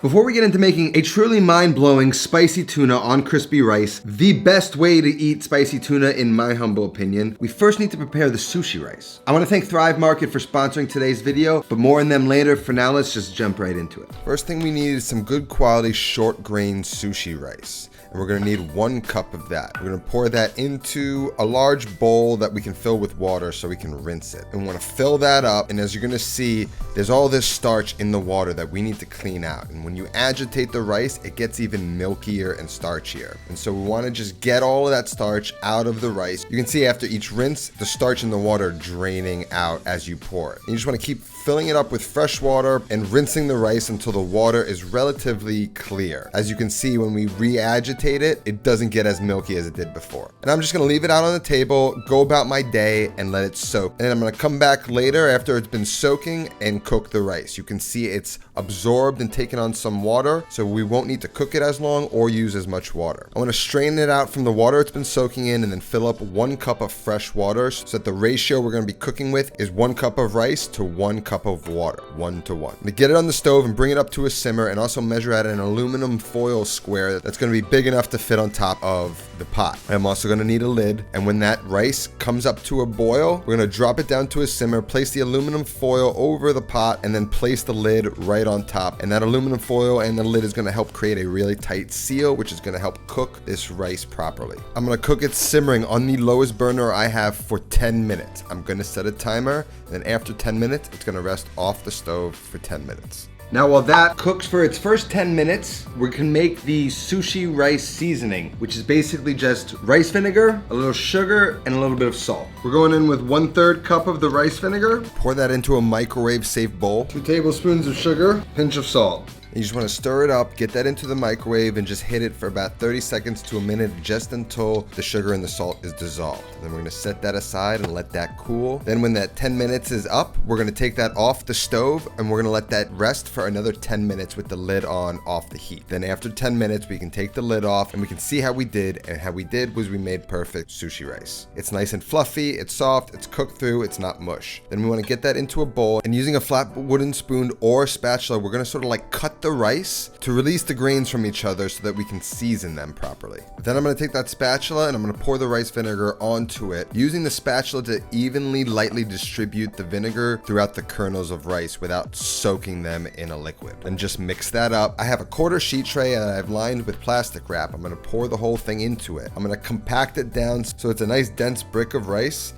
Before we get into making a truly mind-blowing spicy tuna on crispy rice, the best way to eat spicy tuna in my humble opinion, we first need to prepare the sushi rice. I want to thank Thrive Market for sponsoring today's video, but more on them later. For now, let's just jump right into it. First thing we need is some good quality short grain sushi rice. And we're gonna need 1 cup of that. We're gonna pour that into a large bowl that we can fill with water so we can rinse it. And we wanna fill that up, and as you're gonna see, there's all this starch in the water that we need to clean out. And when you agitate the rice, it gets even milkier and starchier. And so we wanna just get all of that starch out of the rice. You can see after each rinse, the starch in the water draining out as you pour it. And you just wanna keep filling it up with fresh water and rinsing the rice until the water is relatively clear. As you can see, when we re-agitate it, it doesn't get as milky as it did before. And I'm just gonna leave it out on the table, go about my day, and let it soak. And I'm gonna come back later after it's been soaking and cook the rice. You can see it's absorbed and taken on some water, so we won't need to cook it as long or use as much water. I wanna strain it out from the water it's been soaking in and then fill up 1 cup of fresh water so that the ratio we're gonna be cooking with is 1 cup of rice to 1 cup of water, 1 to 1. I'm gonna get it on the stove and bring it up to a simmer, and also measure out an aluminum foil square that's gonna be big enough to fit on top of the pot. I'm also gonna need a lid, and when that rice comes up to a boil, we're gonna drop it down to a simmer, place the aluminum foil over the pot, and then place the lid right on top. And that aluminum foil and the lid is gonna help create a really tight seal, which is gonna help cook this rice properly. I'm gonna cook it simmering on the lowest burner I have for 10 minutes. I'm gonna set a timer, and then after 10 minutes, it's gonna rest off the stove for 10 minutes. Now while that cooks for its first 10 minutes, we can make the sushi rice seasoning, which is basically just rice vinegar, a little sugar, and a little bit of salt. We're going in with 1/3 cup of the rice vinegar, Pour that into a microwave safe bowl. 2 tablespoons of sugar, pinch of salt. You just want to stir it up, get that into the microwave, and just hit it for about 30 seconds to a minute, just until the sugar and the salt is dissolved. Then we're going to set that aside and let that cool. Then when that 10 minutes is up, we're going to take that off the stove, and we're going to let that rest for another 10 minutes with the lid on off the heat. Then after 10 minutes, we can take the lid off, and we can see how we did. And how we did was we made perfect sushi rice. It's nice and fluffy, it's soft, it's cooked through, it's not mush. Then we want to get that into a bowl, and using a flat wooden spoon or spatula, we're going to sort of like cut the rice to release the grains from each other so that we can season them properly. Then I'm going to take that spatula and I'm going to pour the rice vinegar onto it, using the spatula to evenly, lightly distribute the vinegar throughout the kernels of rice without soaking them in a liquid. And just mix that up. I have a quarter sheet tray that I've lined with plastic wrap. I'm going to pour the whole thing into it. I'm going to compact it down so it's a nice dense brick of rice.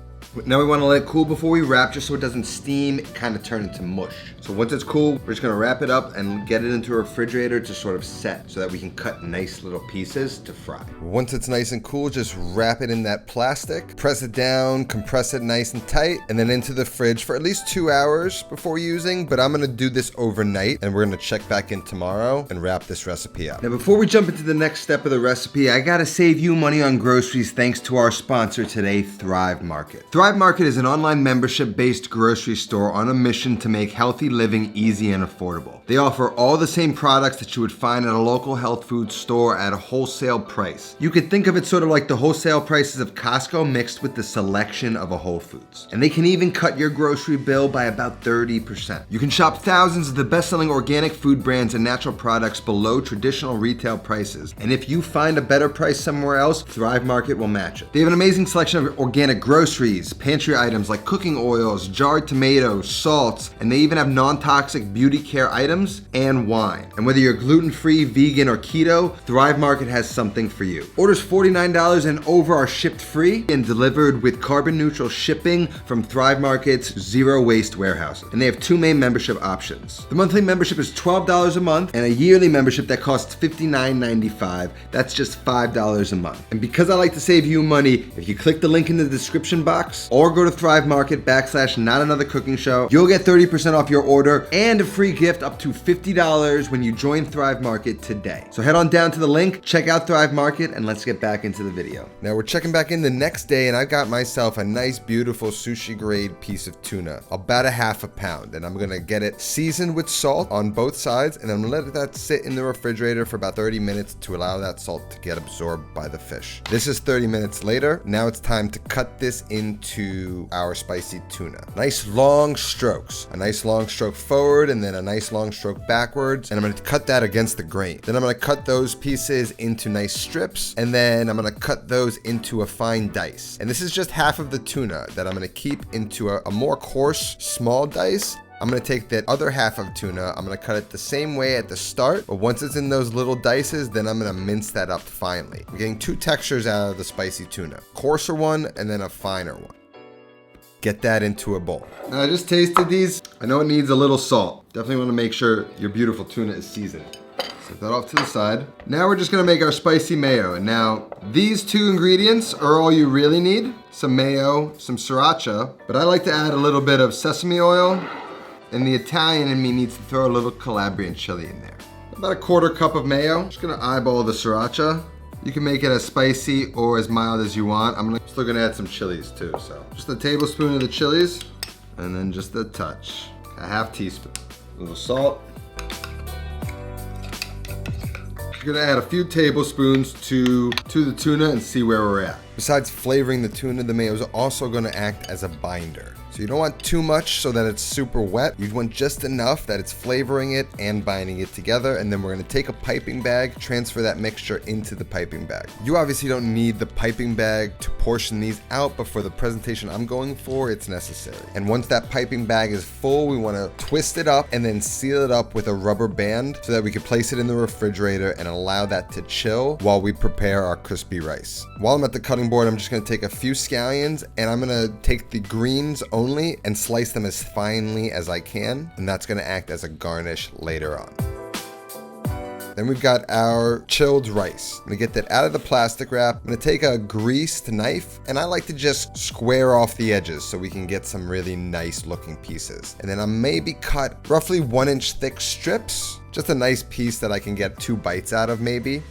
Now we want to let it cool before we wrap, just so it doesn't steam, kind of turn into mush. So once it's cool, we're just going to wrap it up and get it into a refrigerator to sort of set so that we can cut nice little pieces to fry. Once it's nice and cool, just wrap it in that plastic, press it down, compress it nice and tight, and then into the fridge for at least 2 hours before using. But I'm going to do this overnight, and we're going to check back in tomorrow and wrap this recipe up. Now before we jump into the next step of the recipe, I got to save you money on groceries thanks to our sponsor today, Thrive Market. Thrive Market is an online membership-based grocery store on a mission to make healthy living easy and affordable. They offer all the same products that you would find at a local health food store at a wholesale price. You could think of it sort of like the wholesale prices of Costco mixed with the selection of a Whole Foods. And they can even cut your grocery bill by about 30%. You can shop thousands of the best-selling organic food brands and natural products below traditional retail prices. And if you find a better price somewhere else, Thrive Market will match it. They have an amazing selection of organic groceries, pantry items like cooking oils, jarred tomatoes, salts, and they even have non-toxic beauty care items and wine. And whether you're gluten-free, vegan, or keto, Thrive Market has something for you. Orders $49 and over are shipped free and delivered with carbon-neutral shipping from Thrive Market's zero-waste warehouses. And they have 2 main membership options. The monthly membership is $12 a month, and a yearly membership that costs $59.95. That's just $5 a month. And because I like to save you money, if you click the link in the description box or go to Thrive Market /Not Another Cooking Show, you'll get 30% off your order and a free gift up to $50 when you join Thrive Market today. So head on down to the link, check out Thrive Market, and let's get back into the video. Now we're checking back in the next day, and I got myself a nice, beautiful sushi grade piece of tuna, about 1/2 pound, and I'm gonna get it seasoned with salt on both sides, and I'm gonna let that sit in the refrigerator for about 30 minutes to allow that salt to get absorbed by the fish. This is 30 minutes later. Now it's time to cut this into our spicy tuna. Nice long strokes, a nice long stroke forward, and then a nice long long stroke backwards, and I'm gonna cut that against the grain. Then I'm gonna cut those pieces into nice strips, and then I'm gonna cut those into a fine dice. And this is just half of the tuna that I'm gonna keep into a more coarse, small dice. I'm gonna take that other half of tuna, I'm gonna cut it the same way at the start, but once it's in those little dices, then I'm gonna mince that up finely. I'm getting two textures out of the spicy tuna. Coarser one, and then a finer one. Get that into a bowl. Now I just tasted these. I know it needs a little salt. Definitely wanna make sure your beautiful tuna is seasoned. Set that off to the side. Now we're just gonna make our spicy mayo. And now these two ingredients are all you really need. Some mayo, some sriracha, but I like to add a little bit of sesame oil, and the Italian in me needs to throw a little Calabrian chili in there. About a quarter cup of mayo. Just gonna eyeball the sriracha. You can make it as spicy or as mild as you want. I'm still gonna add some chilies too, so. Just a tablespoon of the chilies, and then just a touch. A half teaspoon. A little salt. You're gonna add a few tablespoons to the tuna and see where we're at. Besides flavoring the tuna, the mayo is also gonna act as a binder. So you don't want too much so that it's super wet. You want just enough that it's flavoring it and binding it together. And then we're gonna take a piping bag, transfer that mixture into the piping bag. You obviously don't need the piping bag to portion these out, but for the presentation I'm going for, it's necessary. And once that piping bag is full, we wanna twist it up and then seal it up with a rubber band so that we can place it in the refrigerator and allow that to chill while we prepare our crispy rice. While I'm at the cutting board, I'm just gonna take a few scallions and I'm gonna take the greens only and slice them as finely as I can, and that's gonna act as a garnish later on. Then we've got our chilled rice. I'm gonna get that out of the plastic wrap. I'm gonna take a greased knife, and I like to just square off the edges so we can get some really nice looking pieces. And then I maybe cut roughly 1 inch thick strips, just a nice piece that I can get 2 bites out of maybe.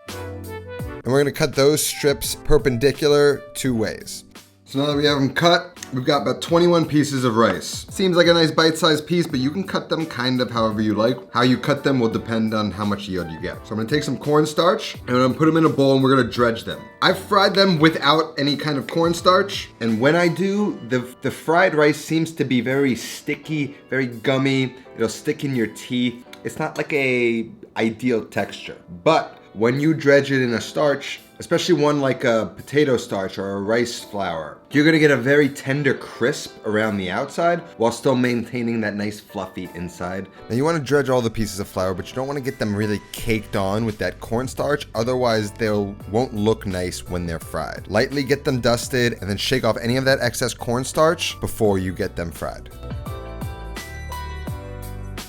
And we're gonna cut those strips perpendicular 2 ways. So now that we have them cut, we've got about 21 pieces of rice. Seems like a nice bite-sized piece, but you can cut them kind of however you like. How you cut them will depend on how much yield you get. So I'm gonna take some cornstarch and I'm gonna put them in a bowl and we're gonna dredge them. I've fried them without any kind of cornstarch. And when I do, the fried rice seems to be very sticky, very gummy. It'll stick in your teeth. It's not like a ideal texture, but when you dredge it in a starch, especially one like a potato starch or a rice flour, you're gonna get a very tender crisp around the outside while still maintaining that nice fluffy inside. Now you wanna dredge all the pieces of flour, but you don't wanna get them really caked on with that cornstarch, otherwise they won't look nice when they're fried. Lightly get them dusted and then shake off any of that excess cornstarch before you get them fried.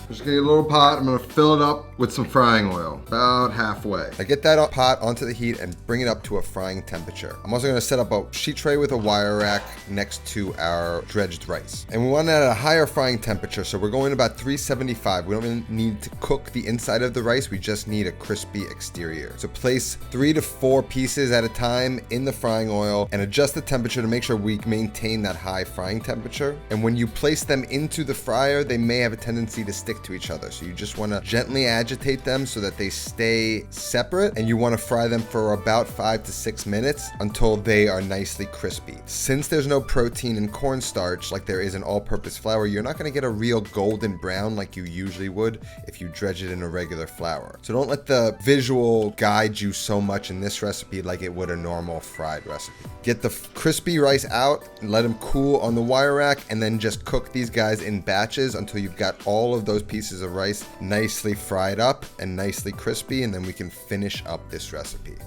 I'm just gonna get a little pot, I'm gonna fill it up with some frying oil, about halfway. I get that pot onto the heat and bring it up to a frying temperature. I'm also gonna set up a sheet tray with a wire rack next to our dredged rice. And we want it at a higher frying temperature, so we're going about 375. We don't really need to cook the inside of the rice, we just need a crispy exterior. So place 3 to 4 pieces at a time in the frying oil and adjust the temperature to make sure we maintain that high frying temperature. And when you place them into the fryer, they may have a tendency to stick to each other. So you just wanna gently agitate them so that they stay separate, and you wanna fry them for about 5 to 6 minutes until they are nicely crispy. Since there's no protein in cornstarch like there is in all-purpose flour, you're not gonna get a real golden brown like you usually would if you dredge it in a regular flour. So don't let the visual guide you so much in this recipe like it would a normal fried recipe. Get the crispy rice out and let them cool on the wire rack, and then just cook these guys in batches until you've got all of those pieces of rice nicely fried up and nicely crispy, and then we can finish up this recipe.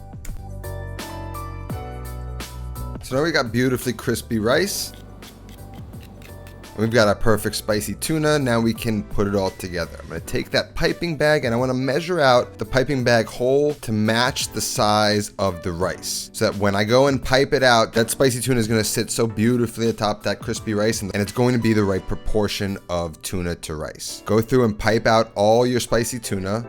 So now we got beautifully crispy rice. We've got our perfect spicy tuna. Now we can put it all together. I'm gonna take that piping bag and I wanna measure out the piping bag hole to match the size of the rice, so that when I go and pipe it out, that spicy tuna is gonna sit so beautifully atop that crispy rice, and it's going to be the right proportion of tuna to rice. Go through and pipe out all your spicy tuna.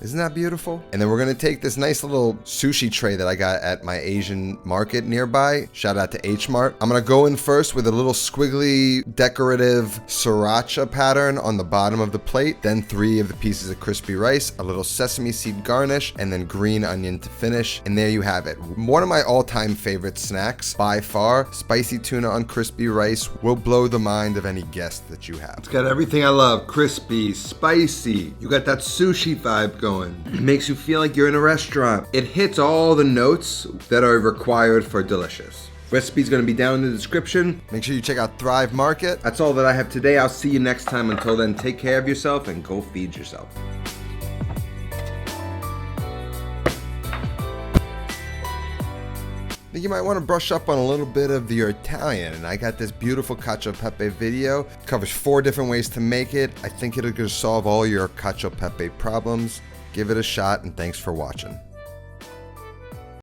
Isn't that beautiful? And then we're gonna take this nice little sushi tray that I got at my Asian market nearby. Shout out to H Mart. I'm gonna go in first with a little squiggly decorative sriracha pattern on the bottom of the plate, then 3 of the pieces of crispy rice, a little sesame seed garnish, and then green onion to finish. And there you have it. One of my all-time favorite snacks by far, spicy tuna on crispy rice, will blow the mind of any guest that you have. It's got everything I love. Crispy, spicy. You got that sushi vibe going. It makes you feel like you're in a restaurant. It hits all the notes that are required for delicious. Recipe's gonna be down in the description. Make sure you check out Thrive Market. That's all that I have today. I'll see you next time. Until then, take care of yourself and go feed yourself. I think you might want to brush up on a little bit of your Italian, and I got this beautiful Cacio E Pepe video. It covers 4 different ways to make it. I think it'll solve all your Cacio E Pepe problems. Give it a shot, and thanks for watching.